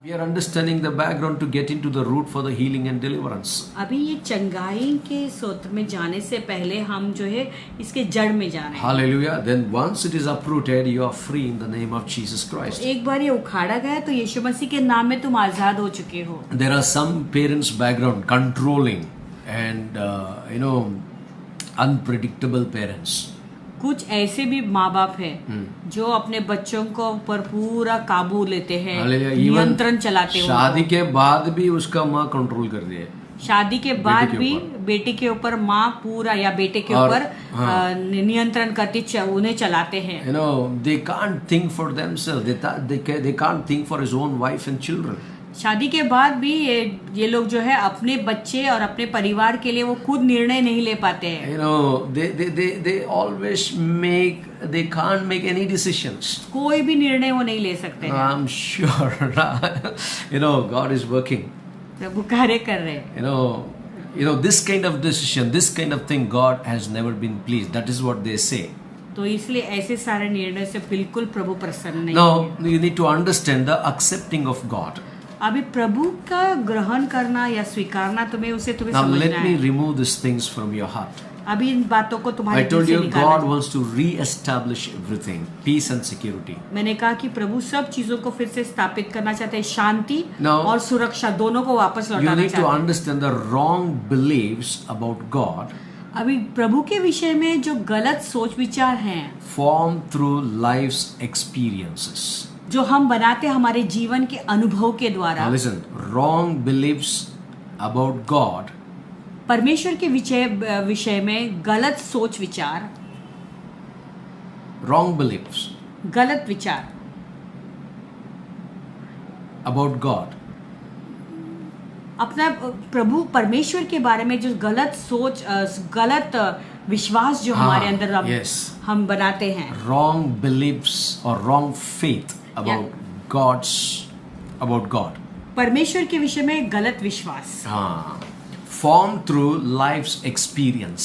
We are understanding the background to get into the root for the healing and deliverance. अभी ये चंगाई के सूत्र में जाने से पहले हम जो है इसके जड़ में जा रहे हैं. Hallelujah. Then once it is uprooted, you are free in the name of Jesus Christ. एक बार ये उखाड़ा गया तो यीशु मसीह के नाम में तुम आजाद हो चुके हो. There are some parents' background controlling and unpredictable parents. कुछ ऐसे भी माँ बाप हैं जो अपने बच्चों को ऊपर पूरा काबू लेते हैं, नियंत्रण चलाते हैं. शादी के बाद भी उसका माँ कंट्रोल कर रही है. शादी के बाद भी बेटी के ऊपर माँ पूरा या बेटे के ऊपर नियंत्रण करती, उन्हें चलाते हैं. They can't think for themselves. They can't think for his own wife and children. शादी के बाद भी ये लोग जो है अपने बच्चे और अपने परिवार के लिए वो खुद निर्णय नहीं ले पाते हैं. They always they can't make any decisions. कोई भी निर्णय वो नहीं ले सकते हैं. I'm sure. God is working. प्रभु कार्य कर रहे हैं. This kind of decision, this kind of thing, God has never been pleased. That is what they say. तो इसलिए ऐसे सारे निर्णय से बिल्कुल प्रभु प्रसन्न नहीं. Now you need to understand the accepting of God. अभी प्रभु का ग्रहण करना या स्वीकारना तुम्हें Now समझना let me है. remove these things from your heart. अभी इन बातों को तुम्हारे I दिल told से you निकालना God है. wants to re-establish everything, peace and security. मैंने कहा कि प्रभु सब चीजों को फिर से स्थापित करना चाहते हैं, शांति Now, और सुरक्षा दोनों को वापस You लौटाना need to चाहते हैं. understand the wrong beliefs about God अभी प्रभु के विषय में जो गलत सोच विचार हैं formed through life's experiences. जो हम बनाते हैं हमारे जीवन के अनुभव के Now द्वारा. listen, wrong beliefs about God परमेश्वर के विषय में गलत सोच विचार, wrong beliefs गलत विचार about God अपना प्रभु परमेश्वर के बारे में जो गलत सोच, गलत विश्वास जो हमारे अंदर yes. हम बनाते हैं. wrong beliefs or wrong faith about God. परमेश्वर के विषय में गलत विश्वास Formed through life's experience.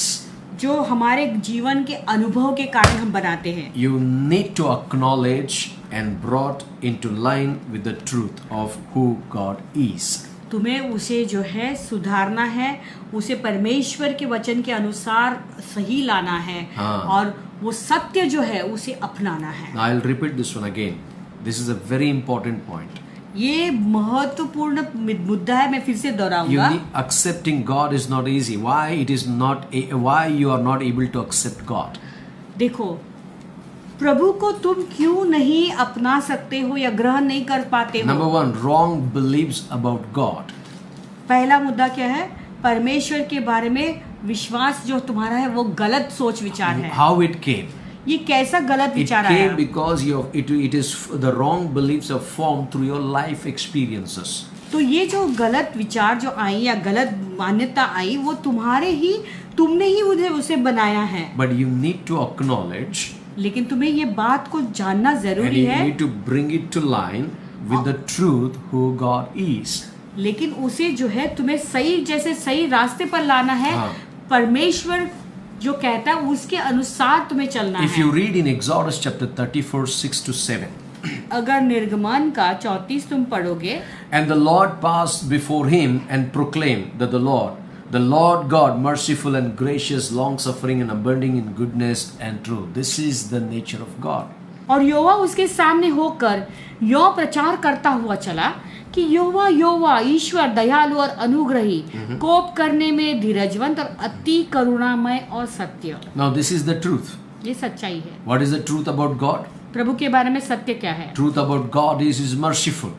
जो हमारे जीवन के अनुभव के कारण हम बनाते हैं. You need to acknowledge and brought into line with the truth of who God is. तुम्हें उसे जो है सुधारना है, उसे परमेश्वर के वचन के अनुसार सही लाना है और वो सत्य जो है उसे अपनाना है. I'll repeat this one again. This is a very important point. ये महत्वपूर्ण मुद्दा है. मैं फिर से दोहराऊंगा. Accepting God is not easy. Why you are not able to accept God? देखो, प्रभु को तुम क्यों नहीं अपना सकते हो या ग्रहण नहीं कर पाते हो? Number one, wrong beliefs about God. पहला मुद्दा क्या है? परमेश्वर के बारे में विश्वास जो तुम्हारा है वो गलत सोच विचार है. How it came? ये कैसा गलत It विचार came आया? because it is the wrong beliefs are formed through your life experiences. तो ये जो गलत विचार जो आई या गलत मान्यता आई वो तुमने ही उसे बनाया है. But you need to acknowledge. लेकिन तुम्हें ये बात को जानना And जरूरी you है. need to bring it to line with the truth who God is. लेकिन उसे जो है तुम्हें सही रास्ते पर लाना है. परमेश्वर जो कहता है उसके अनुसार तुम्हें चलना If है. you read in Exodus chapter 34, 6-7. अगर निर्गमन का 34 तुम पढ़ोगे. And the Lord passed before him and proclaimed that the Lord God, merciful and gracious, long-suffering and abounding in goodness and truth. This is the nature of God. और यहोवा उसके सामने होकर यो प्रचार करता हुआ चला कि यहोवा ईश्वर दयालु और अनुग्रही, कोप करने में धीरजवंत और अति करुणामय और सत्य. Now this is the truth. ये सच्चाई है. What is the truth about God? प्रभु के बारे में सत्य क्या है? Truth about God is He is merciful.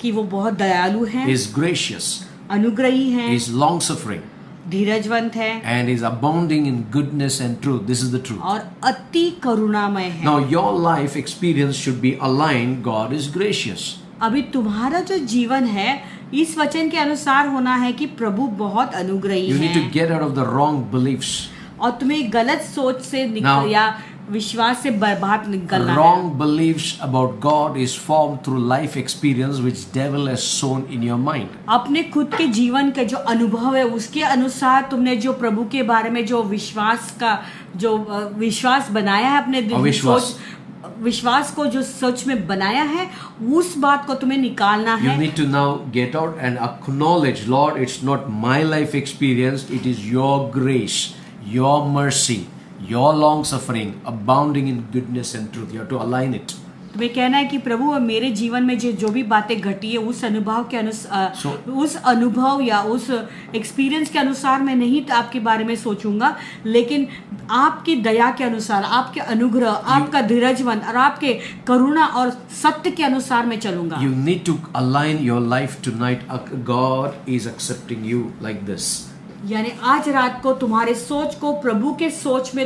कि वो बहुत दयालु हैं, He is gracious. अनुग्रही हैं, He is long-suffering. धीरजवंत है And is abounding in goodness and truth. This is the truth. और अति करुणामय है. Now your life experience should be aligned. God is gracious. अभी तुम्हारा जो जीवन है इस वचन के अनुसार होना है कि प्रभु बहुत अनुग्रही You need to है. get out of the wrong beliefs. और तुम्हें गलत सोच से निकल या विश्वास से बर्बाद निकलना है. Wrong beliefs about God is formed through life experience which devil has sown in your mind. अपने खुद के जीवन का जो अनुभव है उसके अनुसार तुमने जो प्रभु के बारे में जो विश्वास बनाया है अपने दिल में, अविश्वास. विश्वास को जो सच में बनाया है उस बात को तुम्हें निकालना You है. need to now get out and acknowledge, Lord, it's not my life experience, it is your grace, your mercy, your long suffering, abounding in goodness and truth. You have to align it. तुम्हें कहना है कि प्रभु मेरे जीवन में जो भी बातें घटी है उस अनुभव के उस अनुभव या उस एक्सपीरियंस के अनुसार मैं नहीं आपके बारे में सोचूंगा, लेकिन आपकी दया के अनुसार, आपके अनुग्रह, आपका धीरजवंत और आपके करुणा और सत्य के अनुसार मैं चलूंगा. You need to align your life tonight. God is accepting you like this. यानी आज रात को तुम्हारे सोच को प्रभु के सोच में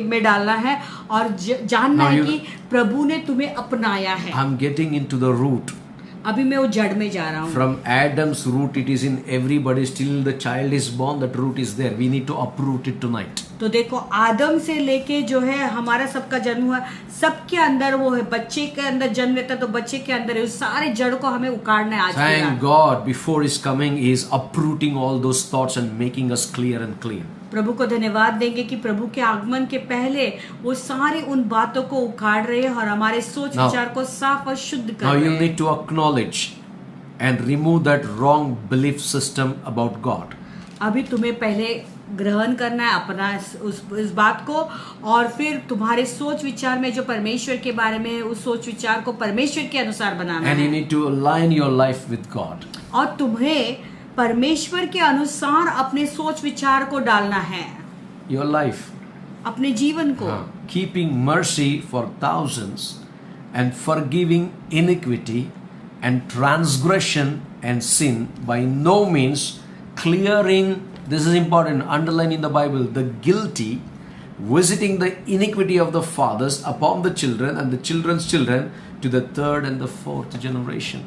में डालना है और जानना है कि प्रभु ने तुम्हें अपनाया है. I'm getting into the root. अभी मैं वो जड़ में जा रहा हूँ. From Adam's root, it is in everybody. Still the child is born, that root is there. We need to uproot it tonight. तो देखो आदम से लेके जो है हमारा सबका जन्म हुआ, सबके अंदर वो है. बच्चे के अंदर जन्म लेता तो बच्चे के अंदर है. उस सारे जड़ को हमें उखाड़ना है आज. Thank God, before His coming, He is uprooting all those thoughts and making us clear and clean. प्रभु को धन्यवाद देंगे कि प्रभु के आगमन के पहले वो सारे उन बातों को उखाड़ रहे हैं और हमारे सोच विचार को साफ और शुद्ध कर Now रहे you हैं. need to acknowledge and remove that wrong belief system about God. अभी तुम्हें पहले ग्रहण करना है अपना उस बात को, और फिर तुम्हारे सोच विचार में जो परमेश्वर के बारे में है उस सोच विचार को परमेश्वर के अनुसार बनाना And you है. need to align your life with God. और तुम्हें परमेश्वर के अनुसार अपने सोच विचार को डालना है. Your life. अपने जीवन को. Keeping mercy for thousands and forgiving iniquity and transgression and sin, by no means clearing, this is important, underline in the Bible, the guilty, visiting the iniquity of the fathers upon the children and the children's children to the third and the fourth generation.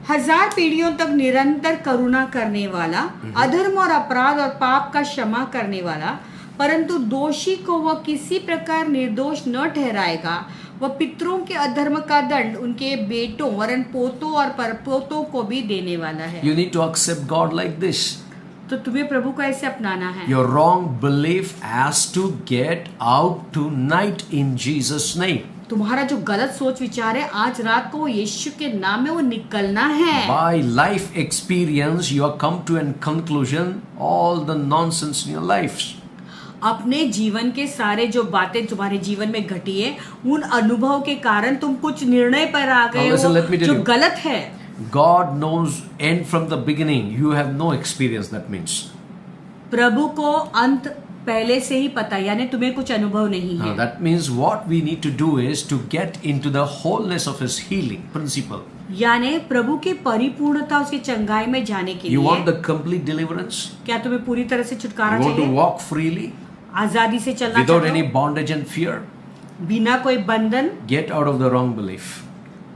1000 पीढ़ियों तक निरंतर करुणा करने वाला, अधर्म और अपराध और पाप का क्षमा करने वाला, परंतु दोषी को वह किसी प्रकार निर्दोष न ठहराएगा. वह पितरों के अधर्म का दंड उनके बेटों वरन पोतों और परपोतों को भी देने वाला है. You need to accept God like this. तो तुम्हें प्रभु को ऐसे अपनाना है. Your wrong belief has to get out tonight in Jesus' name. तुम्हारा जो गलत सोच विचार है आज रात को यीशु के नाम में वो निकलना है. By life experience, you have come to a conclusion all the nonsense in your lives. अपने जीवन के सारे जो बातें तुम्हारे जीवन में घटी है उन अनुभव के कारण तुम कुछ निर्णय पर आ गए हो जो गलत है. God knows end from the beginning. You have no experience. That means. प्रभु को अंत पहले से ही पता, यानी तुम्हें कुछ अनुभव नहीं है. That means what we need to do is to get into the wholeness of His healing principle. यानी प्रभु की परिपूर्णता, उसकी चंगाई में जाने के लिए. You want the complete deliverance? क्या तुम्हें पूरी तरह से छुटकारा चाहिए? You want to walk freely? आजादी से चलना without any bondage and fear? बिना कोई बंधन. Get out of the wrong belief.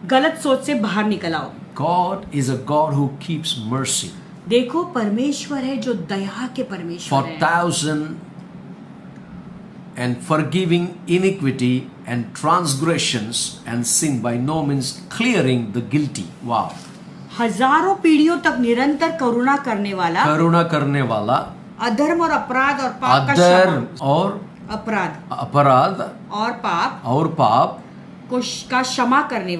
गलत सोच से बाहर निकल आओ. God is a God who keeps mercy. देखो परमेश्वर है जो दया के परमेश्वर है. For thousand and forgiving iniquity and transgressions and sin, by no means clearing the guilty. Wow. हजारों पीढ़ियों तक निरंतर करुणा करने वाला, अधर्म और अपराध और पाप का क्षमा करने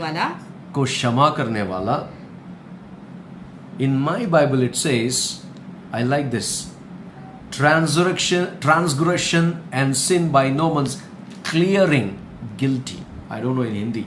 वाला. In my Bible it says, I like this, transgression and sin, by no means clearing guilty. I don't know in Hindi.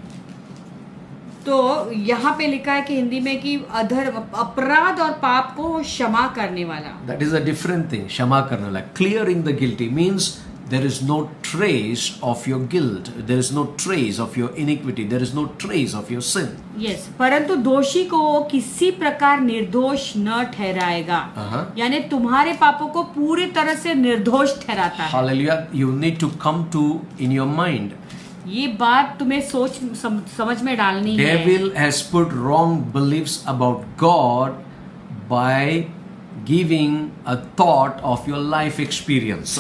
तो यहाँ पे लिखा है कि हिंदी में कि अधर्म, अपराध और पाप को क्षमा करने वाला. That is a different thing. क्षमा करने वाला. Clearing the guilty means there is no trace of your guilt. There is no trace of your iniquity. There is no trace of your sin. Yes. परंतु दोषी को किसी प्रकार निर्दोष न ठहराएगा. यानी तुम्हारे पापों को पूरी तरह से निर्दोष ठहराता है. Hallelujah. You need to come to in your mind. ये बात तुम्हें सोच समझ में डालनी है. Devil has put wrong beliefs about God by giving a thought of your life experience.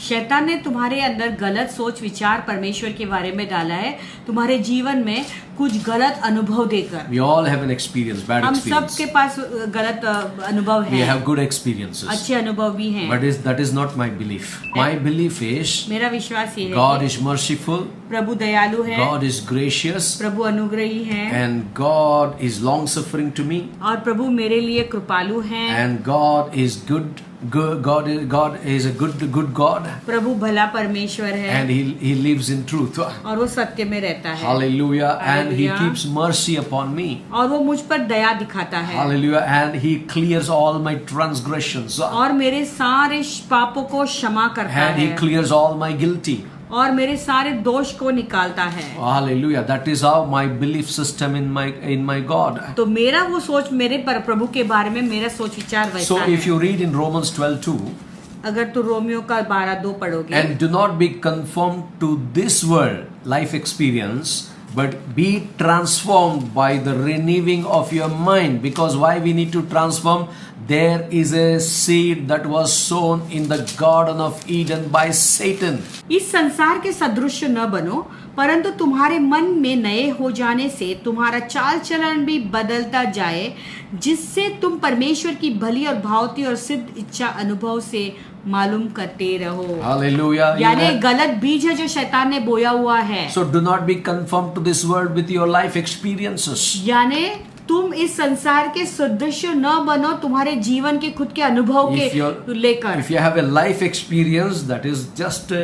शैतान ने तुम्हारे अंदर गलत सोच विचार परमेश्वर के बारे में डाला है. तुम्हारे जीवन में कुछ गलत अनुभव देकर। We all have an experience, bad हम experience. सबके पास गलत अनुभव We है, have good experiences. अच्छे अनुभव भी हैं। But that is not my belief. My belief is मेरा विश्वास ये है God कि is merciful, प्रभु दयालु है, God is gracious, प्रभु अनुग्रही है, and God is long suffering to me, और प्रभु मेरे लिए कृपालु हैं, and God is good. God is a good God, प्रभु भला परमेश्वर है, and He lives in truth. और वो सत्य में रहता है। Hallelujah. And He Hallelujah. keeps mercy upon me. और वो मुझ पर दया दिखाता है, Hallelujah. And He clears all my transgressions. और मेरे सारे पापों को क्षमा करता And He है, clears all my guilty. और मेरे सारे दोष को निकालता है। Hallelujah. That is how my belief system in my God. तो मेरा वो सोच, मेरे पर प्रभु के बारे में मेरा सोच विचार वैसा So है। if you read in Romans 12:2, अगर तू रोमियो का 12:2 पढ़ोगे, and do not be conformed to this world life experience, but be transformed by the renewing of your mind. Because why we need to transform? There is a seed that was sown in the Garden of Eden by Satan. इस संसार के सदृश न बनो, परंतु तुम्हारे मन में नए हो जाने से तुम्हारा चाल चलन भी बदलता जाए, जिससे तुम परमेश्वर की भली और भावती और सिद्ध इच्छा अनुभव से मालूम करते रहो। Hallelujah. यानी गलत बीज है जो शैतान ने बोया हुआ है। So do not be conformed to this world with your life experiences. यानी तुम इस संसार के सदृश्य न बनो, तुम्हारे जीवन के खुद के अनुभव के लेकर। If you have a life experience, that is just a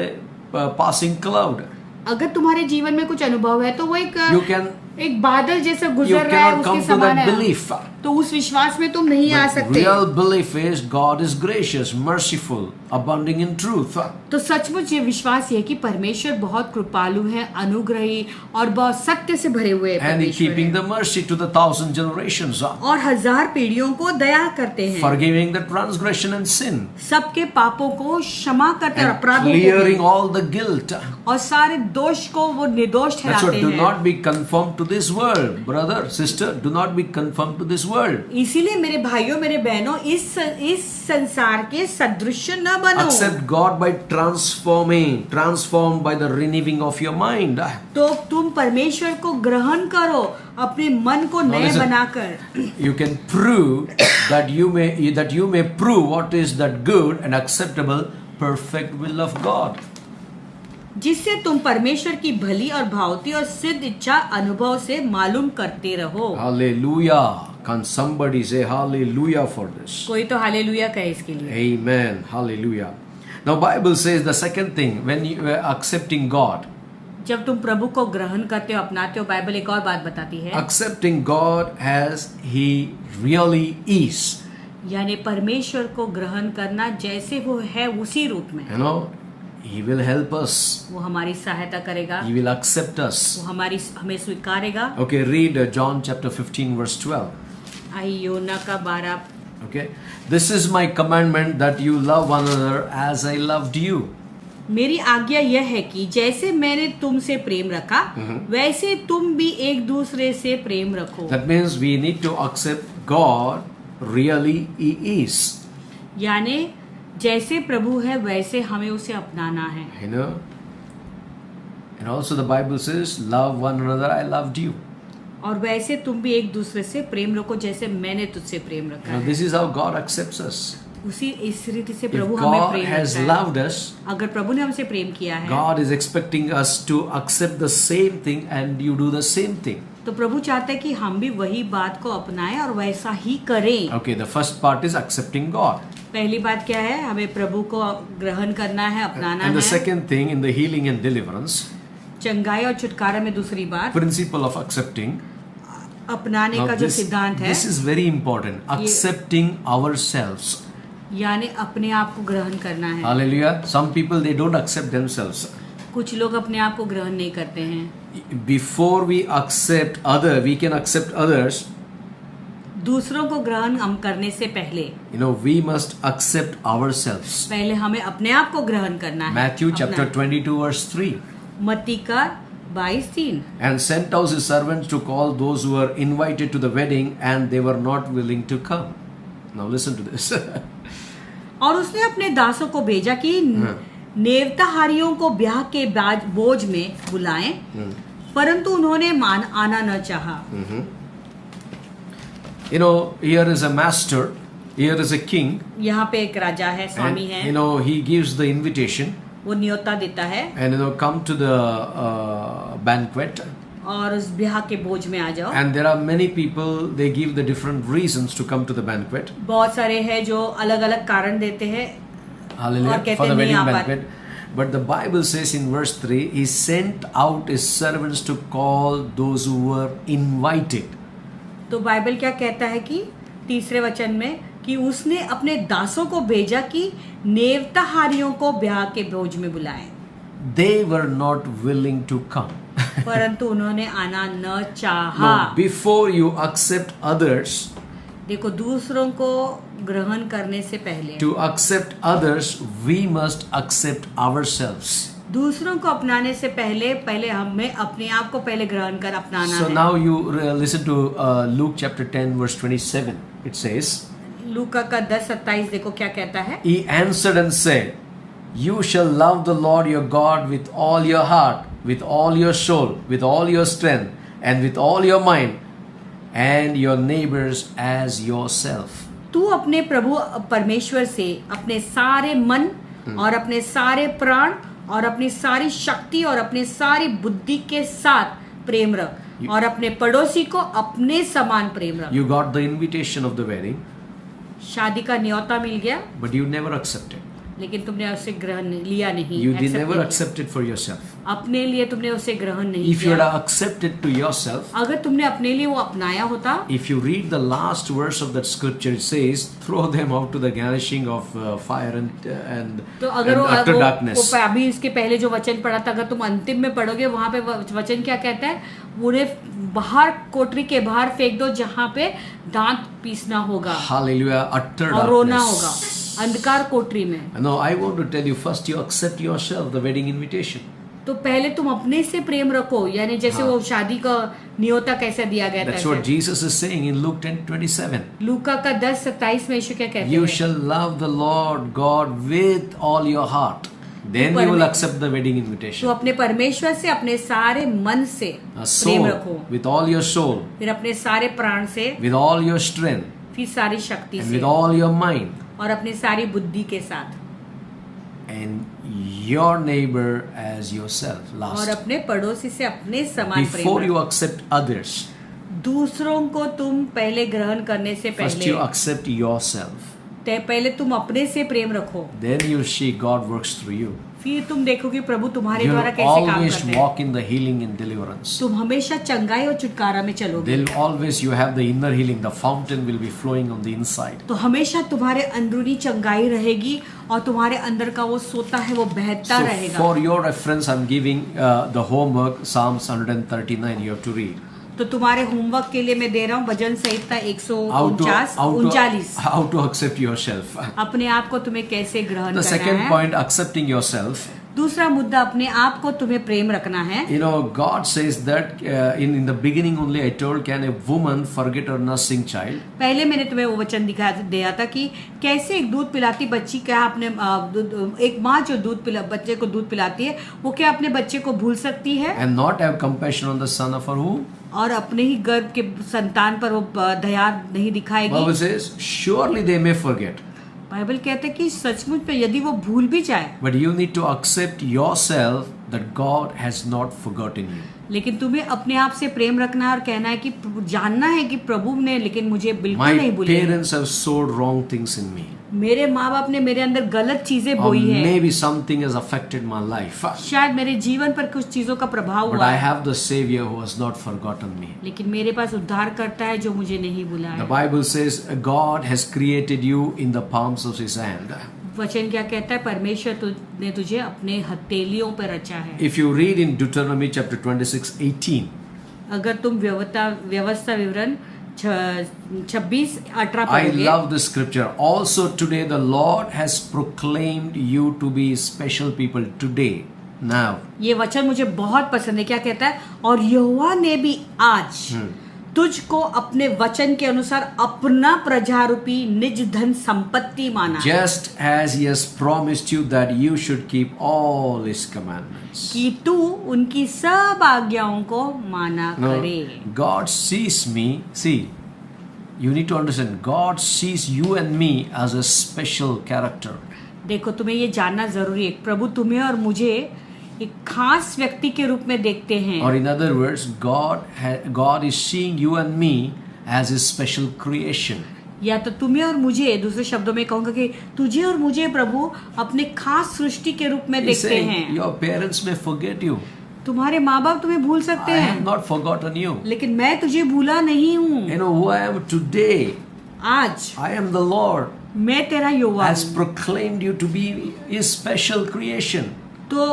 passing cloud. अगर तुम्हारे जीवन में कुछ अनुभव है तो वो एक बादल जैसा You गुजर रहा है, cannot उसके come to समान that है। belief. तो उस विश्वास में तुम नहीं आ But सकते। real belief is God is gracious, merciful, abounding in truth. तो सचमुच ये विश्वास ये कि परमेश्वर बहुत कृपालु है, अनुग्रही और बहुत सत्य से भरे हुए And He परमेश्वर keeping है। the mercy to the 1,000 generations. और 1000 पीढ़ियों को दया करते हैं, Forgiving the transgression and sin. सबके पापों को क्षमा करते हैं, And अपराधों को clearing भी। all the guilt. और सारे दोष को वो निर्दोष That's what, ठहराते do हैं। not be conformed to this world. Brother, sister, do not be conformed to this world. इसीलिए मेरे भाइयों मेरे बहनों, इस संसार के सदृश न बनो। Accept God by transformed by the renewing of your mind. तो तुम परमेश्वर को ग्रहण करो, अपने मन को नए listen. बनाकर। You can prove that you may prove what is that good and acceptable, perfect will of God. जिससे तुम परमेश्वर की भली और भावती और सिद्ध इच्छा अनुभव से मालूम करते रहो। Hallelujah. Can somebody say hallelujah for this? कोई तो हालेलुया कहे इसके लिए। Amen. Hallelujah. Now Bible says the second thing, when you are accepting God, जब तुम प्रभु को ग्रहण करते हो, अपनाते हो, बाइबल एक और बात बताती है, accepting God as He really is. यानी परमेश्वर को ग्रहण करना जैसे वो है उसी रूप में। You know, He will help us. वो हमारी सहायता करेगा, He will accept us. वो हमें स्वीकारेगा। Okay, read John chapter 15 verse 12. आई योना का 12। Okay, this is my commandment that you love one another as I loved you. मेरी आज्ञा यह है कि जैसे मैंने तुमसे प्रेम रखा, वैसे तुम भी एक दूसरे से प्रेम रखो। That means we need to accept God really He is. यानी जैसे प्रभु है वैसे हमें उसे अपनाना है। You know, and also the Bible says, "Love one another. I loved you." और वैसे तुम भी एक दूसरे से प्रेम रखो जैसे मैंने तुझसे प्रेम रखा Now है। this is how God accepts us. उसी इस रीति से If प्रभु हमें God प्रेम has रखता है। loved us, अगर प्रभु ने हमसे प्रेम किया है, God is expecting us to accept the same thing, and you do the same thing. तो प्रभु चाहते हैं कि हम भी वही बात को अपनाएं और वैसा ही करें। Okay, the first part is accepting God. पहली बात क्या है? हमें प्रभु को ग्रहण करना है, अपनाना And the है। second thing in the healing and deliverance, चंगाई और छुटकारा में दूसरी बात, principle of accepting. अपनाने Now का जो सिद्धांत है, this is very important. Accepting ourselves. यानी अपने आप को ग्रहण करना है। Hallelujah. Some people, they don't accept themselves. कुछ लोग अपने आप को ग्रहण नहीं करते हैं। Before we can accept others. दूसरों को ग्रहण हम करने से पहले, You know, we must accept ourselves. पहले हमें अपने आप को ग्रहण करना है। Matthew chapter अपना- 22 verse 3. मत्ती का 22:3। And sent out his servants to call those who were invited to the wedding, and they were not willing to come. Now listen to this. और उसने अपने दासों को भेजा कि नेवताहारियों को ब्याह के बोझ में बुलाएं, परंतु उन्होंने आना न चाहा। You know, here is a master, here is a king, यहाँ पे एक राजा है, स्वामी and है, you know, he gives the invitation, वो न्योता देता है and you know, come to the banquet, और उस ब्याह के भोज में आ जाओ। and there are many people, they give the different reasons to come to the banquet. बहुत सारे हैं जो अलग अलग कारण देते हैं Hallelujah, और कहते for the नहीं wedding आ पा banquet. But the Bible says in verse 3, he sent out his servants to call those who were invited. तो बाइबल क्या कहता है कि तीसरे वचन में कि उसने अपने दासों को भेजा कि नेवताहारियों को ब्याह के भोज में बुलाए, They were not willing to come. परंतु उन्होंने आना न चाहा। No, before you accept others, देखो, दूसरों को ग्रहण करने से पहले, to accept others, we must accept ourselves. दूसरों को अपनाने से पहले हमें अपने आप को पहले ग्रहण कर अपनाना So है। now you listen to Luke chapter 10 verse 27. It says, लूका का 10:27 देखो क्या कहता है। he answered and said, you shall love the Lord your God with all your heart, with all your soul, with all your strength, and with all your mind, and your neighbors as yourself. तू अपने प्रभु परमेश्वर से अपने सारे मन और अपने सारे प्राण और अपनी सारी शक्ति और अपनी सारी बुद्धि के साथ प्रेम रख और अपने पड़ोसी को अपने समान प्रेम रख। You got the invitation of the wedding, शादी का न्योता मिल गया, but you never accepted. लेकिन तुमने उसे ग्रहण लिया नहीं, You did accept never नहीं accept it for yourself. किया। अपने लिए तुमने उसे ग्रहण नहीं If you had किया। accepted to yourself, अगर तुमने अपने लिए वो अपनाया होता, if you read the last verse of that scripture, it says, "Throw them out to the garnishing of fire and तो अगर utter darkness." अभी इसके पहले जो वचन पढ़ा था, अगर तुम अंतिम में पढ़ोगे वहां पे वचन क्या कहता है, उन्हें बाहर कोठरी के बाहर फेंक दो जहां पे दांत पीसना होगा Hallelujah! Utter और रोना darkness. होगा अंधकार कोठरी में। No, I want to tell you first. You accept yourself the wedding invitation. तो पहले तुम अपने से प्रेम रखो, यानी जैसे वो शादी का न्योता कैसे दिया गया That's था। what Jesus is saying in Luke 10:27. लूका का 10:27 में यीशु क्या कहते You हैं, shall love the Lord God with all your heart. Then you will accept the wedding तो invitation. अपने परमेश्वर से अपने सारे मन से प्रेम Soul, रखो, with all your soul, फिर अपने सारे प्राण से, with all your strength, फिर सारी शक्ति and से with all your mind, और अपनी सारी बुद्धि के साथ, and your neighbor as yourself. और Last. अपने पड़ोसी से अपने समान Before प्रेम you रखो। accept others, दूसरों को तुम पहले ग्रहण करने से first पहले you accept yourself. पहले तुम अपने से प्रेम रखो, Then you see God works through you. फिर तुम देखो कि प्रभु तुम्हारे You द्वारा will कैसे काम always करते हैं। walk in the healing and deliverance. तुम हमेशा चंगाई और छुटकारा में चलोगे, They'll always you have the inner healing. The fountain will be flowing on the inside. तो हमेशा तुम्हारे अंदरूनी चंगाई रहेगी और तुम्हारे अंदर का वो सोता है वो बहता So रहेगा। for your reference, I'm giving the homework Psalms 139. You have to read. तो तुम्हारे होमवर्क के लिए मैं दे रहा हूँ भजन संहिता How to 139 how to accept yourself. अपने आप को तुम्हें कैसे ग्रहण The करना second है। point, accepting yourself. दूसरा मुद्दा, अपने आप को तुम्हें प्रेम रखना है। You know, God says that in the beginning only I told, can a woman forget her nursing child? पहले मैंने तुम्हें वो वचन दिया था कि कैसे एक दूध पिलाती बच्ची क्या अपने एक माँ जो बच्चे को दूध पिलाती है वो क्या अपने बच्चे को भूल सकती है And not have compassion on the son of her womb? और अपने ही गर्भ के संतान पर वो दया नहीं दिखाएगी। Bible says, surely they may forget. Bible कहते हैं कि सचमुच पे यदि वो भूल भी जाए, But you need to accept yourself that God has not forgotten you. लेकिन तुम्हें अपने आप से प्रेम रखना है और कहना है कि जानना है कि प्रभु ने लेकिन मुझे बिल्कुल My नहीं भूले। parents have sowed wrong things in me. मेरे माँ बाप ने मेरे अंदर गलत चीजें Or बोई है, maybe something has affected my life. शायद मेरे जीवन पर कुछ चीजों का प्रभाव But हुआ I है, have the Savior who has not forgotten me. लेकिन मेरे पास उद्धार करता है जो मुझे नहीं भुला The है। Bible says God has created you in the palms of His hand. वचन क्या कहता है, परमेश्वर ने तुझे अपने हथेलियों पर रचा है। If you read in Deuteronomy chapter 26:18, अगर तुम व्यवस्था विवरण 26:18 I पढ़ोगे, love this scripture. Also today the Lord has proclaimed you to be special people today, now. ये वचन मुझे बहुत पसंद है। क्या कहता है, और यहोवा ने भी आज तुझको अपने वचन के अनुसार अपना प्रजारूपी निज धन संपत्ति माना, just as he has promised you that you should keep all his commandments. कि तू उनकी सब आज्ञाओं को माना No, करे। God sees me. See, you need to understand. God sees you and me as a special character. देखो, तुम्हें ये जानना जरूरी है, प्रभु तुम्हें और मुझे एक खास व्यक्ति के रूप में देखते हैं। Or in other words, God is seeing you and me as his special creation. या तो तुम्हें और मुझे, दूसरे शब्दों में कहूंगा कि तुझे और मुझे प्रभु अपने खास सृष्टि के रूप में He's देखते saying, हैं। your parents may forget you. तुम्हारे माँ बाप तुम्हें भूल सकते I हैं, have not forgotten you. लेकिन मैं तुझे भूला नहीं हूँ। You know who I am today? आज I am the Lord. मैं तेरा यहोवा Has हूँ। proclaimed you to be his special creation. तो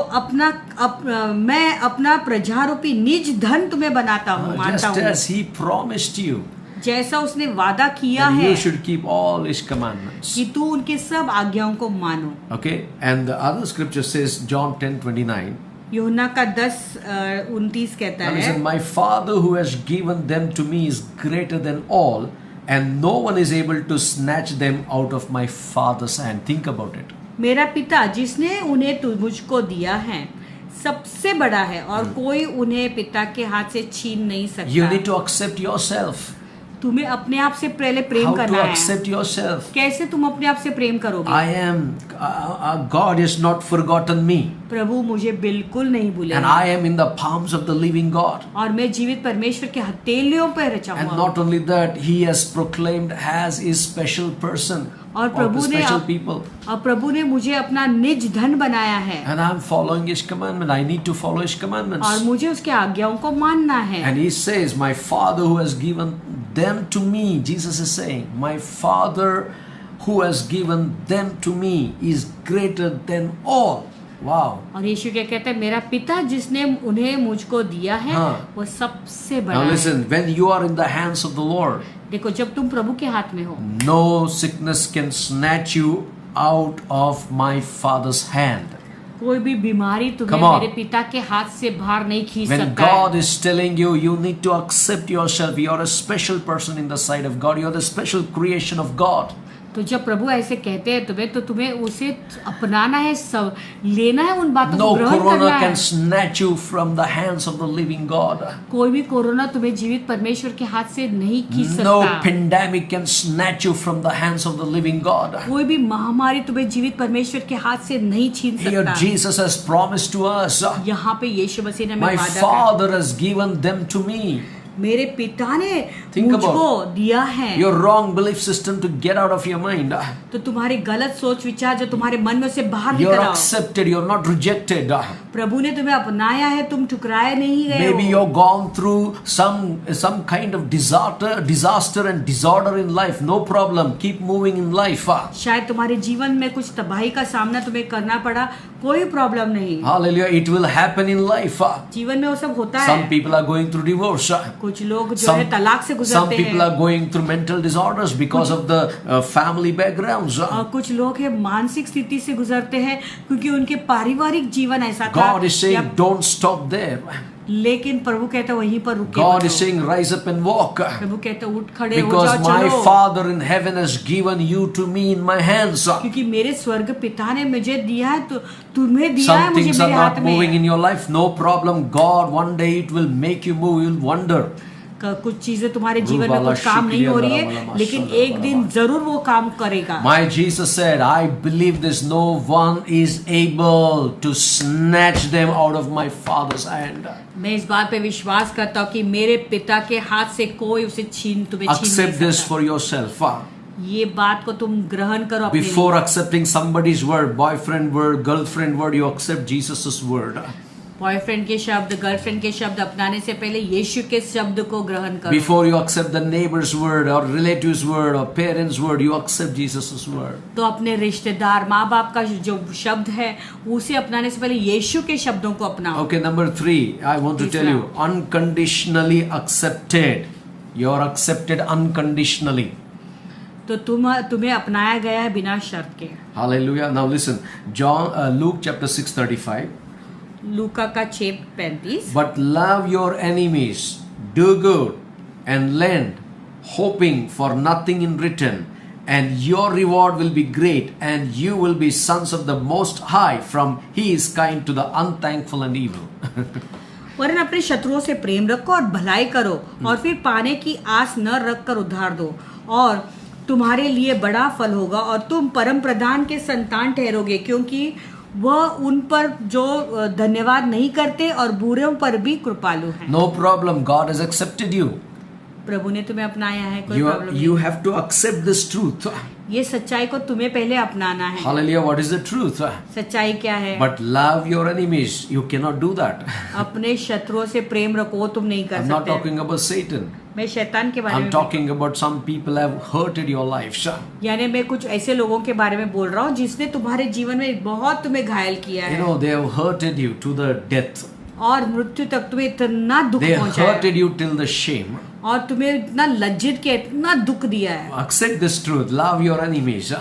मैं अपना प्रजारूपी निज धन तुम्हें बनाता हूँ, मानता Just हूँ, as he promised you जैसा उसने वादा किया that है you should keep all his commandments. कि तू उनके सब आज्ञाओं को मानो। Okay, and the other scripture says, John 10:29. यूहन्ना का 10:29 कहता Now है, listen, my Father who has given them to me is greater than all, and no one is able to snatch them out of my Father's hand. Think about it. मेरा पिता जिसने उन्हें मुझको दिया है सबसे बड़ा है और कोई उन्हें पिता के हाथ से छीन नहीं You need सकता। to accept yourself. तुम्हें अपने आप से पहले प्रेम How to करना है। accept yourself? कैसे तुम अपने आप से प्रेम करोगे? I am, God has not forgotten me, प्रभु मुझे बिल्कुल नहीं and भूलेगा I am in the palms of the living God. और मैं जीवित परमेश्वर के हथेलियों पर रचा And हुआ not only that, He has proclaimed as His special person और or प्रभु ने special people. और प्रभु ने मुझे अपना निज धन बनाया है And I'm following His commandment. I need to follow His commandments. और मुझे उसके आज्ञाओं को मानना है। And He says, my Father who has given them to me, Jesus is saying, my Father who has given them to me is greater than all. Wow. और यीशु क्या कहता है, मेरा पिता जिसने उन्हें मुझको दिया है हाँ। वो सबसे बड़ा Now है। listen, when you are in the hands of the Lord, देखो, जब तुम प्रभु के हाथ में हो no sickness can snatch you out of my Father's hand. कोई भी बीमारी तुम्हें Come on. मेरे पिता के हाथ से बाहर नहीं खींच When सकता God है। is telling you, you need to accept yourself. You are a special person in the sight of God. You are the special creation of God. तो जब प्रभु ऐसे कहते हैं तुम्हें, तो तुम्हें उसे अपनाना है, सब लेना है, उन बातों No को ग्रहण करना corona है। can snatch you from the hands of the living God. कोई भी कोरोना तुम्हें जीवित परमेश्वर के हाथ से नहीं खींच No सकता। pandemic can snatch you from the hands of the living God. कोई भी महामारी तुम्हें जीवित परमेश्वर के हाथ से नहीं छीन Here सकता। Jesus has promised to us, यहाँ पे यीशु मसीह ने my हमें वादा Father has given them to me. मेरे पिता ने Think मुझको दिया है। Your wrong belief system to get out of your mind. तो तुम्हारी गलत सोच विचार जो तुम्हारे मन में से बाहर You're निकल आओ। accepted. You're not rejected. प्रभु ने तुम्हें अपनाया है, तुम ठुकराए नहीं गए Maybe हो। you've gone through some kind of disaster and disorder in life. No problem. Keep moving in life. शायद तुम्हारे जीवन में कुछ तबाही का सामना तुम्हें करना पड़ा, कोई प्रॉब्लम नहीं। Hallelujah. It will happen in life. जीवन में वो सब होता Some है। people are going through divorce. कुछ लोग जो है तलाक से Some गुजरते people हैं are going through mental disorders because of the family backgrounds. और कुछ लोग है मानसिक स्थिति से गुजरते हैं क्योंकि उनके पारिवारिक जीवन ऐसा था। God is saying, don't stop there. लेकिन प्रभु कहता है वहीं पर रुके God मत is हो। saying, rise up and walk. प्रभु कहता है उठ खड़े हो Because जाओ, my चलो। Father in heaven has given you to me in my hands. क्योंकि मेरे स्वर्ग पिता ने मुझे दिया है, तो तुम्हें दिया है Some मुझे things are मेरे हाथ not moving में। in your life. No problem. God, one day it will make you move. You'll wonder. कुछ चीजें तुम्हारे जीवन में कुछ काम नहीं हो रही है, लेकिन एक दिन जरूर वो काम करेगा। My Jesus said, I believe this. No one is able to snatch them out of my Father's hand. मैं इस बात पे विश्वास करता हूँ कि मेरे पिता के हाथ से कोई उसे तुम्हें छीन Accept नहीं this सकता। for yourself. ये बात को तुम ग्रहण करो अपने लिए। Before accepting somebody's word, boyfriend word, girlfriend word, you accept Jesus' word. Boyfriend के शब्द, गर्लफ्रेंड के शब्द अपनाने से पहले यीशु के शब्द को ग्रहण करो। Before you accept the neighbor's word or relative's word or parents' word, you accept Jesus' word. तो अपने रिश्तेदार, माँ बाप का जो शब्द है उसे अपनाने से पहले यीशु के शब्दों को अपनाओ। Okay, number 3, I want to tell you, unconditionally accepted. You're accepted unconditionally. तो तुम्हें अपनाया गया है बिना शर्त के। Hallelujah. Now listen, Luke chapter 6:35. लूका का 6:35। But love your enemies, do good, and lend, hoping for nothing in return, and your reward will be great, and you will be sons of the Most High, from He is kind to the unthankful and evil. वरन अपने शत्रुओं से प्रेम रखो और भलाई करो, और फिर पाने की आस न रखकर उधार दो, और तुम्हारे लिए बड़ा फल होगा, और तुम परम प्रधान के संतान ठहरोगे, क्योंकि वह उन पर जो धन्यवाद नहीं करते और बुरों पर भी कृपालु है। No problem, God has accepted you. प्रभु ने तुम्हें अपनाया है, कोई प्रॉब्लम You नहीं। have to accept this truth. ये सच्चाई को तुम्हें पहले अपनाना है। Hallelujah, what is the truth? सच्चाई क्या है? But love your enemies, you cannot do that. अपने शत्रुओं से प्रेम रखो, वो तुम नहीं कर I'm not सकते। talking about Satan. मैं शैतान के बारे I'm में talking about some people have hurted your life. यानी मैं कुछ ऐसे लोगों के बारे में बोल रहा हूँ जिसने तुम्हारे जीवन में बहुत तुम्हें घायल किया You है, know, they have hurted you to the death. और मृत्यु तक तुम्हें इतना दुख They पहुंचाया hurted you till the shame. और तुम्हें इतना लज्जित किया, इतना दुख दिया है। Accept this truth. Love your enemies.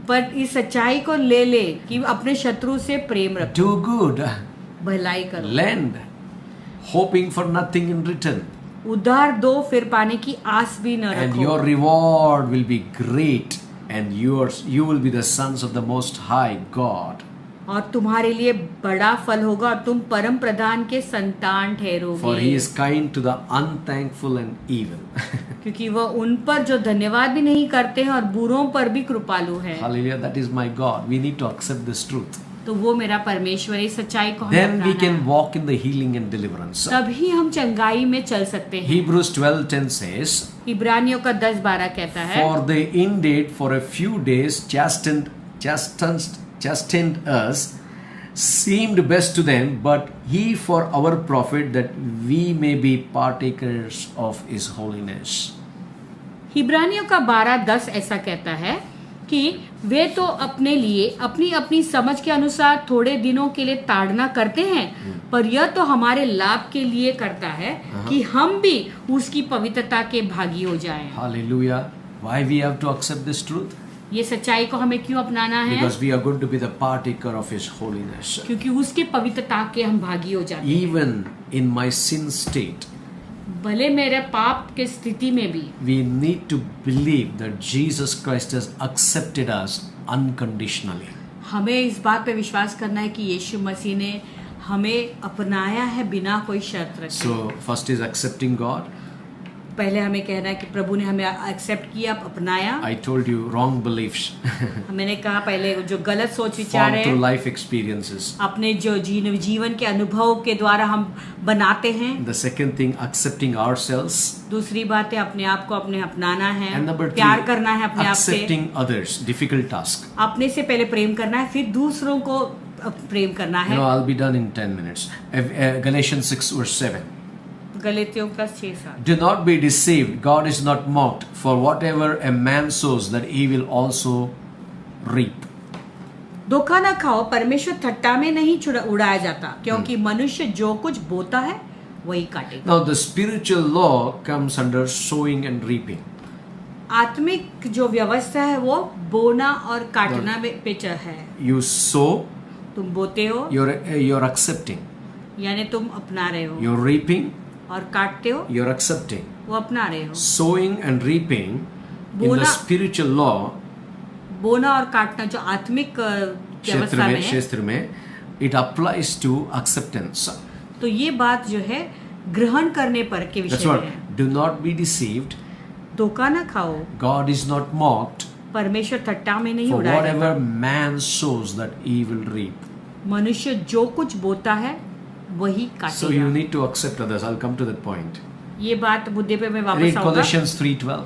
पर इस सच्चाई को ले ले कि अपने शत्रु से प्रेम रखो, Do good. भलाई करो, Lend. Hoping for nothing in return. उधार दो, फिर पाने की आस भी न And रखो, your reward will be great. And you will be the sons of the Most High God. और तुम्हारे लिए बड़ा फल होगा, और तुम परम प्रधान के संतान For He ठहरोगे, is kind to the unthankful and evil. क्योंकि वह उन पर जो धन्यवाद भी नहीं करते हैं और बुरों पर भी कृपालु है। Hallelujah, that is my God. We need to accept this truth. तो वो मेरा परमेश्वर है, इस सच्चाई को हमें Then we अपनाना can है। walk in the healing and deliverance. तभी हम चंगाई में चल सकते हैं। Hebrews 12:10 says, इब्रानियों का 10:12 कहता है, For they indeed for a few days chastened us, seemed best to them, but He for our profit, that we may be partakers of His holiness. इब्रानियों का 12:10 ऐसा कहता है कि वे तो अपने लिए अपनी अपनी समझ के अनुसार थोड़े दिनों के लिए ताड़ना करते हैं, पर यह तो हमारे लाभ के लिए करता है कि हम भी उसकी पवित्रता के भागी हो जाएं। Hallelujah. Why we have to accept this truth? ये सच्चाई को हमें क्यों अपनाना है? Because we are going to be the partaker of His holiness. क्योंकि उसके पवित्रता के हम भागी हो जाते हैं। Even in my sin state, भले मेरे पाप के स्थिति में भी we need to believe that Jesus Christ has accepted us unconditionally. हमें इस बात पे विश्वास करना है कि यीशु मसीह ने हमें अपनाया है बिना कोई शर्त रखे। So first is accepting God. पहले हमें कहना है कि प्रभु ने हमें एक्सेप्ट किया, अपनाया। I told you wrong beliefs मैंने कहा पहले जो गलत सोच विचार formed through है life experiences. अपने जो जीवन के अनुभव के द्वारा हम बनाते हैं। The second thing, accepting ourselves. दूसरी बात है अपने आप को अपने अपनाना है, And number प्यार three, करना है अपने आप से, accepting others. Difficult task. अपने से पहले प्रेम करना है, फिर दूसरों को प्रेम करना You know, है। I'll be done in 10 minutes. Galatians 6:7. गलतियों का 6:7। Do not be deceived. God is not mocked. For whatever a man sows, that he will also reap. धोखा न खाओ, परमेश्वर ठट्टा में नहीं उड़ाया जाता, क्योंकि मनुष्य जो कुछ बोता है वही काटेगा। Now, the spiritual law comes under sowing and reaping. आत्मिक जो व्यवस्था है वो बोना और काटना में पेचर है। You sow, तुम बोते हो you're accepting. यानी तुम अपना रहे हो, You're reaping, और काटते हो you're accepting. वो अपना रहे हो। Sowing and reaping in the बोना spiritual law, बोना और काटना जो आत्मिक व्यवस्था में है, क्षेत्र में, it applies to acceptance. तो ये बात जो है ग्रहण करने पर के That's विषय what. में है। Do not be deceived. धोखा न खाओ, God is not mocked. परमेश्वर ठट्टा में नहीं For उड़ाया जाता। whatever man sows, that he will reap. मनुष्य जो कुछ बोता है वही So काटेगा। you need to accept others. I'll come to that point. ये बात मुद्दे पे मैं वापस Read आऊंगा। Colossians 3:12.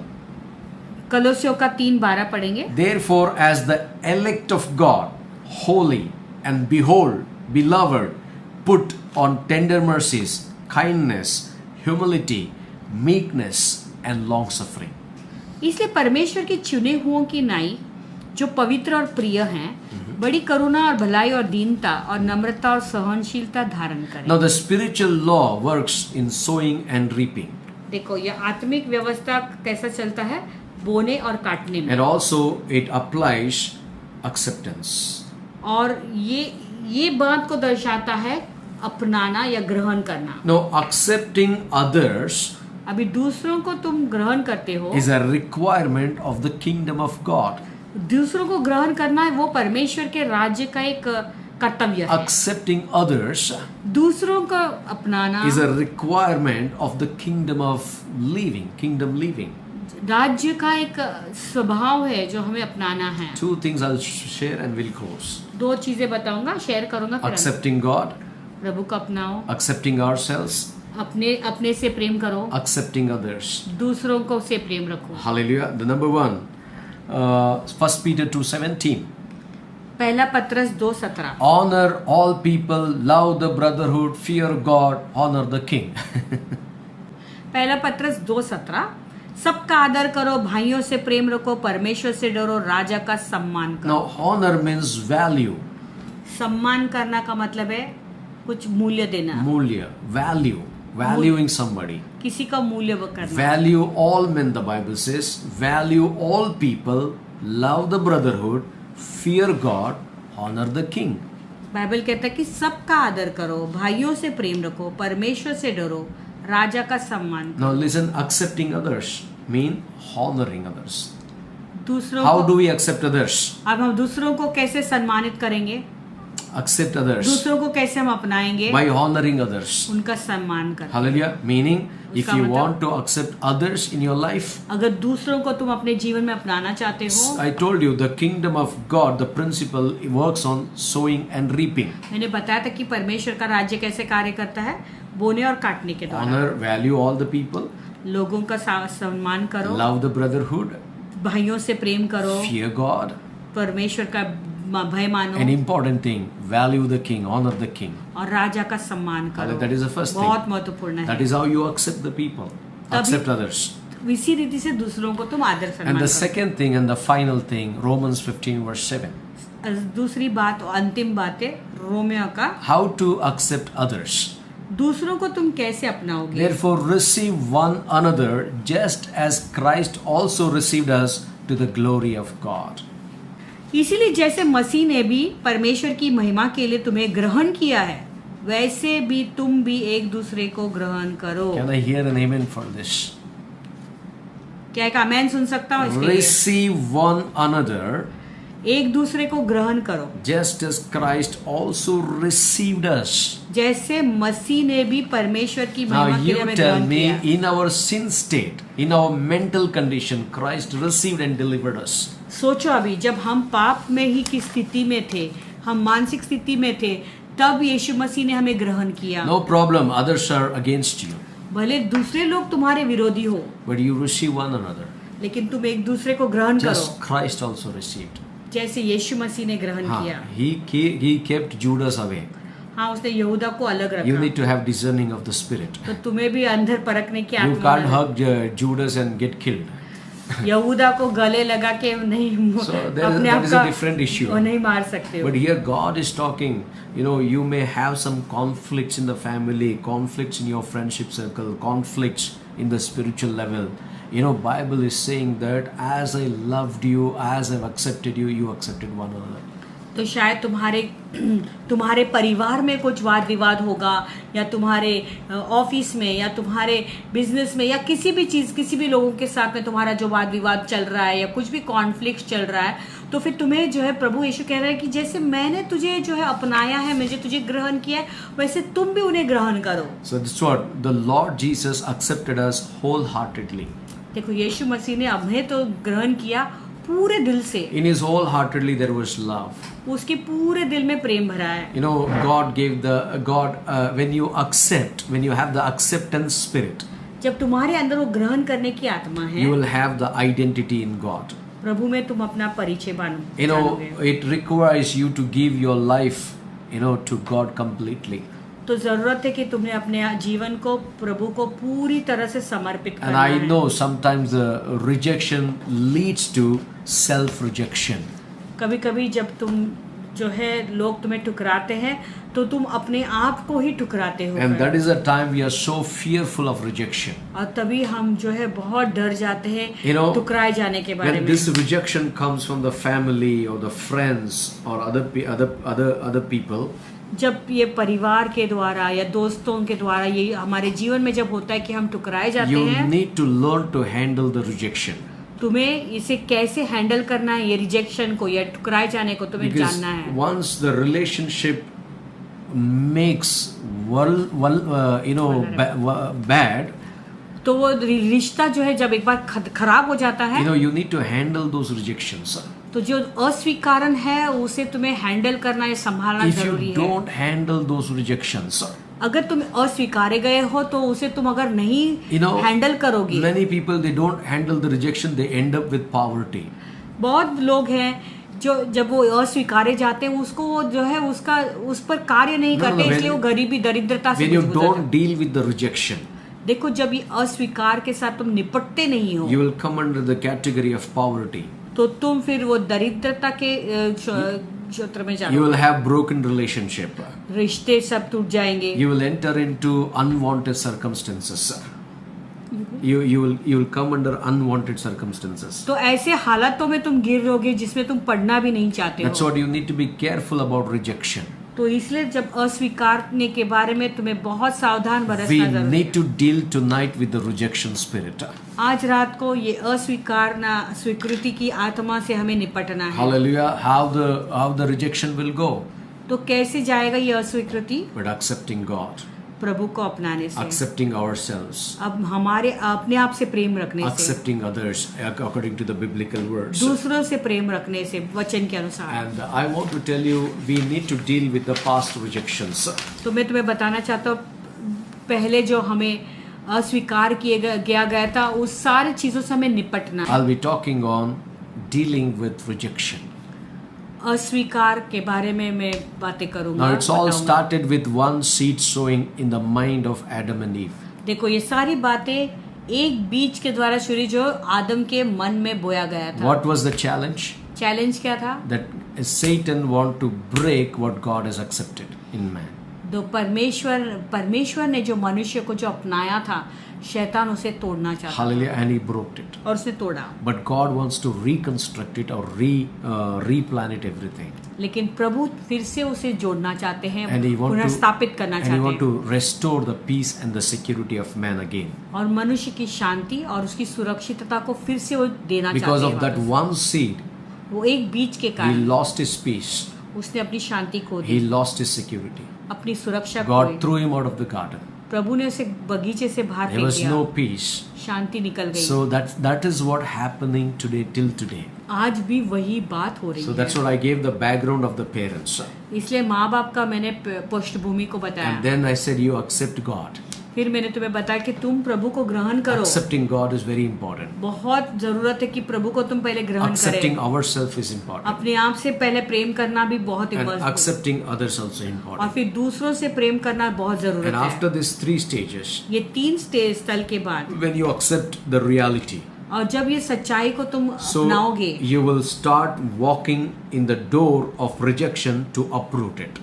कलोसियों का 3:12 पढ़ेंगे। Therefore, as the elect of God, holy and behold, beloved, put on tender mercies, kindness, humility, meekness, and long suffering. इसलिए परमेश्वर के चुने हुओं की नाई जो पवित्र और प्रिय हैं, बड़ी करुणा और भलाई और दीनता और नम्रता और सहनशीलता धारण करें। Now, the spiritual law works in sowing and reaping, देखो ये आत्मिक व्यवस्था कैसा चलता है, बोने और काटने में, and also it applies acceptance. और ये बात को दर्शाता है अपनाना या ग्रहण करना। Now, accepting others अभी दूसरों को तुम ग्रहण करते हो, is a requirement of the kingdom of God. दूसरों को ग्रहण करना वो परमेश्वर के राज्य का एक कर्तव्य है। Accepting others दूसरों को अपनाना is a requirement of the kingdom living. राज्य का एक स्वभाव है जो हमें अपनाना है। 2 things I'll share and we'll close. 2 चीजें बताऊंगा, शेयर करूंगा, फिर Accepting God, प्रभु को अपनाओ, accepting ourselves, अपने से प्रेम करो, accepting others. दूसरों को से प्रेम रखो। Hallelujah. The number 1, 1 Peter 2:17. पहला पत्रस 2:17। Honor all people, love the brotherhood, fear God, honor the king. पहला पत्रस 2:17, सबका आदर करो, भाइयों से प्रेम रखो, परमेश्वर से डरो, राजा का सम्मान करो। Now, honor means value. सम्मान करना का मतलब है कुछ मूल्य देना, Mulya, value, valuing somebody. किसी का मूल्य वो करना। Value all men, the Bible says. Value all people, love the brotherhood, fear God, honor the king. Bible कहता है कि सबका आदर करो, भाइयों से प्रेम रखो, परमेश्वर से डरो, राजा का सम्मान करो। Now listen, accepting others mean honoring others. दूसरों How को, do we accept others? अब हम दूसरों को कैसे सम्मानित करेंगे, Accept others दूसरों को कैसे हम अपनाएंगे, by honoring others. उनका सम्मान कर। Hallelujah. Meaning, if उसका you मतलब- want to accept others in your life, अगर दूसरों को तुम अपने जीवन में अपनाना चाहते हो, I told you the kingdom of God, the principle works on sowing and reaping. मैंने बताया था कि परमेश्वर का राज्य कैसे कार्य करता है, बोने और काटने के द्वारा। Honor, value all the people, लोगों का सम्मान करो, love the brotherhood, भाइयों से प्रेम करो, fear God. परमेश्वर का भय मानो, An important thing, value the king, honor the king. और राजा का सम्मान करो। That is the first बहुत thing. महत्वपूर्ण That है। is how you accept the people, accept others. इसी रीति से दूसरों को तुम आदर And सम्मान the करो। second thing and the final thing, Romans 15 verse 7. दूसरी बात और अंतिम बात है रोमियो का, How to accept others. दूसरों को तुम कैसे अपनाओगे। Therefore receive one another just as Christ also received us to the glory of God. इसीलिए जैसे मसीह ने भी परमेश्वर की महिमा के लिए तुम्हें ग्रहण किया है, वैसे भी तुम भी एक दूसरे को ग्रहण करो। Can I hear an amen for this? क्या एक आमेन सुन सकता हूँ इसके लिए? Receive one another एक दूसरे को ग्रहण करो, just as Christ also received us. जैसे मसीह ने भी परमेश्वर की Now महिमा के लिए you हमें tell ग्रहण me, किया। in our sin state, in our mental condition, Christ received and delivered us. सोचो अभी जब हम पाप में ही की स्थिति में थे, हम मानसिक स्थिति में थे, तब यीशु मसीह ने हमें ग्रहण किया। No problem, others are against you, भले दूसरे लोग तुम्हारे विरोधी हो, but you receive one another. लेकिन तुम एक दूसरे को ग्रहण Just करो, Christ also received. जैसे यीशु मसीह ने ग्रहण किया। He kept Judas away. हाँ, उसने यहूदा को अलग You रखा। need to have discerning of the spirit. तो तुम्हें भी अंदर परखने की You आत्मा can't है। hug Judas and get killed. यहूदा को गले लगा के नहीं, So अपने that आप is a का different issue. वो नहीं मार सकते हो। But here God is talking, you may have some conflicts in the family, conflicts in your friendship circle, conflicts in the spiritual level. Bible is saying that as I loved you, as I've accepted you, you accepted one another. तो शायद तुम्हारे परिवार में कुछ वाद विवाद होगा, या तुम्हारे ऑफिस में, या तुम्हारे बिजनेस में, या किसी भी लोगों के साथ में तुम्हारा जो वाद विवाद चल रहा है, या कुछ भी कॉन्फ्लिक्ट चल रहा है, तो फिर तुम्हें जो है प्रभु यीशु कह रहा है कि जैसे मैंने तुझे जो है अपनाया है, मुझे तुझे ग्रहण किया है, वैसे तुम भी उन्हें ग्रहण करो। So that's what the Lord Jesus accepted us wholeheartedly. देखो यीशु मसीह ने हमें तो ग्रहण किया पूरे दिल से, In His wholeheartedly there was love. उसके पूरे दिल में प्रेम भरा है। When you have the acceptance spirit, जब तुम्हारे अंदर वो ग्रहण करने की आत्मा है, you will have the identity in God. प्रभु में तुम अपना परिचय जानोगे। It requires you to give your life, to God completely. तो जरूरत है कि तुमने अपने जीवन को प्रभु को पूरी तरह से समर्पित And करना I है। know sometimes the rejection leads to self-rejection. कभी कभी जब तुम जो है लोग तुम्हें ठुकराते हैं, तो तुम अपने आप को ही ठुकराते हो। And that is the time we are so fearful of rejection. और तभी हम जो है बहुत डर जाते हैं ठुकराए जाने के बारे When में। this rejection comes from the family or the friends or other people, जब ये परिवार के द्वारा या दोस्तों के द्वारा ये हमारे जीवन में जब होता है कि हम ठुकराए जाते You हैं, need to learn to handle the rejection. तुम्हें इसे कैसे हैंडल करना है, ये रिजेक्शन को या ठुकराए जाने को तुम्हें Because जानना है। once the relationship makes bad, तो वो रिश्ता जो है जब एक बार खराब हो जाता है, you need to handle those rejections. तो जो अस्वीकारण है उसे तुम्हें हैंडल करना या संभालना If जरूरी you है। don't handle those rejections, अगर तुम अस्वीकारे गए हो तो उसे तुम अगर नहीं हैंडल करोगे, many people, they don't handle the rejection, they end up with poverty. बहुत लोग हैं जो जब वो अस्वीकारे जाते हैं उसको वो जो है उसका उस पर कार्य नहीं करते, इसलिए वो गरीबी दरिद्रता से When you गुजरते हैं। don't deal with the rejection, देखो जब ये अस्वीकार के साथ तुम निपटते नहीं हो you will come under the category of poverty. तो तुम फिर वो दरिद्रता के क्षेत्र में You जाओगे, will have broken relationship. रिश्ते सब टूट जाएंगे, You will enter into unwanted circumstances. You will come under unwanted circumstances. तो ऐसे हालातों में तुम गिर रहोगे जिसमें तुम पढ़ना भी नहीं चाहते That's हो। what you need to be careful about rejection. तो इसलिए जब अस्वीकारने के बारे में तुम्हें बहुत सावधान We बरसना जरूरी है। need to deal tonight with the rejection spirit. आज रात को ये अस्वीकारना स्वीकृति की आत्मा से हमें निपटना है। Hallelujah. How the rejection will go? तो कैसे जाएगा ये अस्वीकृति? But accepting God, प्रभु को अपनाने से, accepting ourselves, अब हमारे अपने आप से प्रेम रखने से, accepting others according to the biblical words. दूसरों से प्रेम रखने से वचन के अनुसार। And I want to tell you, we need to deal with the past rejections. तो मैं तुम्हें बताना चाहता हूँ, पहले जो हमें अस्वीकार किया गया था उस सारी चीजों से हमें निपटना है। I'll be talking on dealing with rejection. अस्वीकार के बारे में मैं बातें करूंगा। Now it's all बताऊंगा। started with one seed sowing in the mind of Adam and Eve. देखो ये सारी बातें एक बीज के द्वारा शुरू जो आदम के मन में बोया गया था। What was the challenge? Challenge क्या था? That Satan want to break what God has accepted in man. तो परमेश्वर ने जो मनुष्य को जो अपनाया था, शैतान उसे तोड़ना चाहता Hallelujah. And he broke it. और उसे तोड़ा। But God wants to reconstruct it or replan it everything. लेकिन प्रभु फिर से उसे जोड़ना चाहते हैं, And he want पुनर्स्थापित करना and he चाहते want हैं to restore the peace and the security of man again. और मनुष्य की शांति और उसकी सुरक्षितता को फिर से वो देना Because चाहते of that हैं। one seed, वो एक बीज के he कारण lost his peace. उसने अपनी शांति खो He the, lost his security. अपनी सुरक्षा खो God the. threw him out of the garden. प्रभु ने उसे बगीचे से बाहर There फेंक was दिया, no peace. शांति निकल गई। So that is what happening today till today. आज भी वही बात हो रही So that's है। what I gave the background of the parents. इसलिए माँ बाप का मैंने पृष्ठभूमि को बताया। And then I said you accept God. फिर मैंने तुम्हें बताया कि तुम प्रभु को ग्रहण करो। Accepting God is very important. बहुत जरूरत है कि प्रभु को तुम पहले ग्रहण Accepting करें। ourselves is important. अपने आप से पहले प्रेम करना भी बहुत And important, accepting others also और important. फिर दूसरों से प्रेम करना बहुत जरूरत And है। after these 3 stages, ये 3 स्टेज स्थल के बाद, when you accept the reality, और जब ये सच्चाई को तुम so अपनाओगे, you will start walking in the door of rejection to uproot it.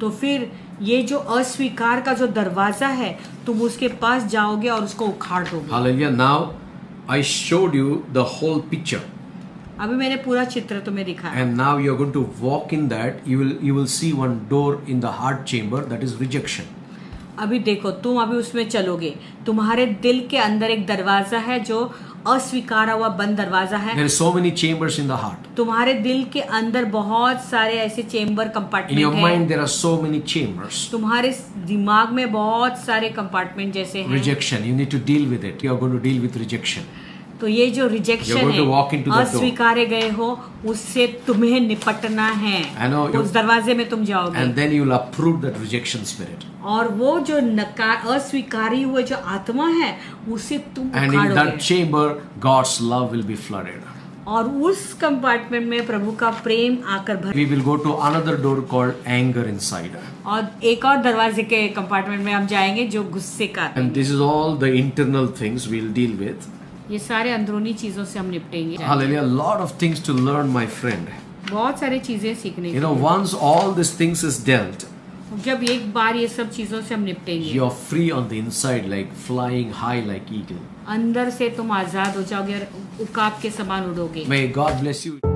तो फिर ये जो अस्वीकार का जो दरवाजा है तुम उसके पास जाओगे और उसको उखाड़ दोगे। Hallelujah. Now I showed you the whole picture. अभी मैंने पूरा चित्र तुम्हें दिखाया, And now you are going to walk in that. You will see one door in the heart chamber, that is rejection. अभी देखो तुम अभी उसमें चलोगे, तुम्हारे दिल के अंदर एक दरवाजा है जो अस्वीकारा हुआ बंद दरवाजा है। There are so many chambers in the heart. तुम्हारे दिल के अंदर बहुत सारे ऐसे chamber In your compartment mind हैं। there are so many chambers. तुम्हारे दिमाग में बहुत सारे कंपार्टमेंट जैसे हैं। Rejection, you need to deal with it. You are going to deal with rejection. तो ये जो rejection You're going to walk है, into that door. अस्वीकारे गए हो, उससे तुम्हें निपटना है। I know you- उस दरवाजे में तुम जाओगे And then you will uproot that rejection spirit. और वो जो अस्वीकारी हुए जो आत्मा है उसे तुम And in that उखाड़ोगे, chamber, God's love will be flooded. और उस कंपार्टमेंट में प्रभु का प्रेम आकर भर। We will go to another door called anger inside. और एक और दरवाजे के कंपार्टमेंट में हम जाएंगे जो गुस्से का। And this is all the internal things we'll deal with. ये सारे अंदरूनी चीजों से हम निपटेंगे। Hallelujah. A lot of things to learn, my friend. बहुत सारी चीजें सीखने You की। know, once all these things is dealt, जब एक बार ये सब चीजों से हम निपटेंगे, you're free on the inside, like flying high like eagle. अंदर से तुम आजाद हो जाओगे और उकाब के समान उड़ोगे। May God bless you.